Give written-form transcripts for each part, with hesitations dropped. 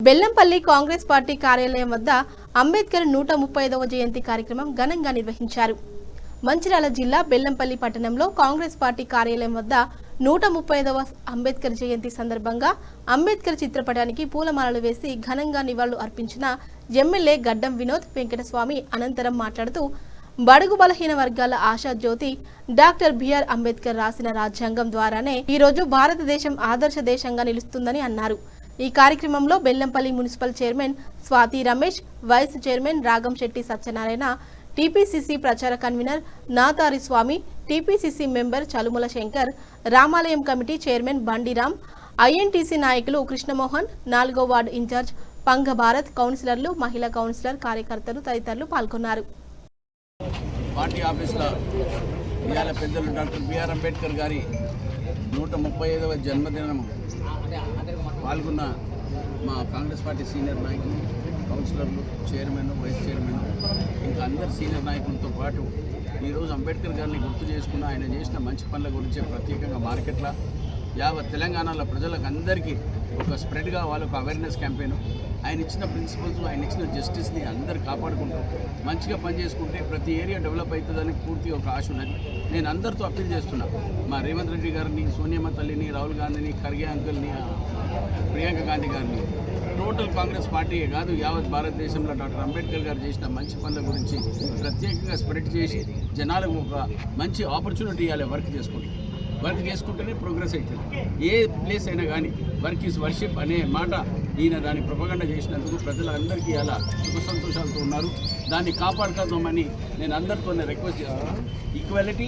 Bellampalli Congress party కార్యాలయం వద్ద అంబేద్కర్ 135వ జయంతి కార్యక్రమం ఘనంగా నిర్వహించారు. మంచిర్యాల జిల్లా బెల్లంపల్లి పట్టణంలో కాంగ్రెస్ పార్టీ కార్యాలయం వద్ద 135వ అంబేద్కర్ జయంతి సందర్భంగా అంబేద్కర్ చిత్రపటానికి పూలమాలలు వేసి ఘనంగా నివాళులు అర్పించిన ఎమ్మెల్యే గడ్డం వినోద్ వెంకటస్వామి అనంతరం మాట్లాడుతూ బడుగు బలహీన వర్గాల ఆశా జ్యోతి డాక్టర్ బిఆర్ అంబేద్కర్ రాసిన రాజ్యాంగం ద్వారానే ఈ రోజు భారతదేశం ఆదర్శ దేశంగా నిలుస్తుందని అన్నారు. ఈ కార్యక్రమంలో Bellampalli municipal chairman Swathi Ramesh, vice chairman Ragam Setti Satyanarayana, TPCC ప్రచార convener Natari Swamy, TPCC member Chalumula Shankar, రామాలయం కమిటీ చైర్మన్ బండిరామ్, ఐఎన్టీసీ నాయకులు కృష్ణమోహన్, 4వ వార్డు ఇన్ఛార్జ్ పంగ భారత్, కౌన్సిలర్లు, మహిళా కౌన్సిలర్, కార్యకర్తలు తదితరులు పాల్గొన్నారు. పార్టీ ఆఫీసులో ఇవాళ పెద్దలు డాక్టర్ బిఆర్ అంబేద్కర్ గారి 135వ జన్మదినం పాల్గొన్న మా కాంగ్రెస్ పార్టీ సీనియర్ నాయకులు, కౌన్సిలర్లు, చైర్మన్, వైస్ చైర్మన్, ఇంకా అందరు సీనియర్ నాయకులతో పాటు ఈరోజు అంబేద్కర్ గారిని గుర్తు చేసుకున్న ఆయన చేసిన మంచి పనుల గురించి ప్రత్యేకంగా మార్కెట్ల యావత్ తెలంగాణలో ప్రజలకు అందరికీ ఒక స్ప్రెడ్గా వాళ్ళకు అవేర్నెస్ క్యాంపెయిన్, ఆయన ఇచ్చిన ప్రిన్సిపల్స్, ఆయన ఇచ్చిన జస్టిస్ని అందరు కాపాడుకుంటూ మంచిగా పనిచేసుకుంటే ప్రతి ఏరియా డెవలప్ అవుతుందని పూర్తి ఒక ఆశ ఉన్నది. నేను అందరితో అప్పీల్ చేస్తున్నా, మా రేవంత్ రెడ్డి గారిని, సోనియమ్మ తల్లిని, రాహుల్ గాంధీని, ఖర్గే అంకుల్ని, ప్రియాంక గాంధీ గారిని, టోటల్ కాంగ్రెస్ పార్టీయే కాదు యావత్ భారతదేశంలో డాక్టర్ అంబేద్కర్ గారు చేసిన మంచి పనుల గురించి ప్రత్యేకంగా స్ప్రెడ్ చేసి జనాలకు ఒక మంచి ఆపర్చునిటీ ఇవ్వాలి. వర్క్ చేసుకుంటేనే ప్రోగ్రెస్ అవుతుంది. ఏ ప్లేస్ అయినా కానీ వర్క్ ఈజ్ వర్షిప్ అనే మాట ఈయన దాన్ని ప్రొపగండా చేసినందుకు ప్రజలందరికీ అలా సుఖ సంతోషాలతో ఉన్నారు. దాన్ని కాపాడుకోదామని నేను అందరితో రిక్వెస్ట్ చేస్తున్నాను. ఈక్వాలిటీ,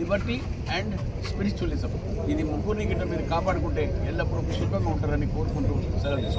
లిబర్టీ అండ్ స్పిరిచువలిజం, ఇది ముగ్గురిని గిట్ట మీరు కాపాడుకుంటే ఎల్లప్పుడూ సుఖంగా ఉంటారని కోరుకుంటూ సెలవు తీసుకుంటాను.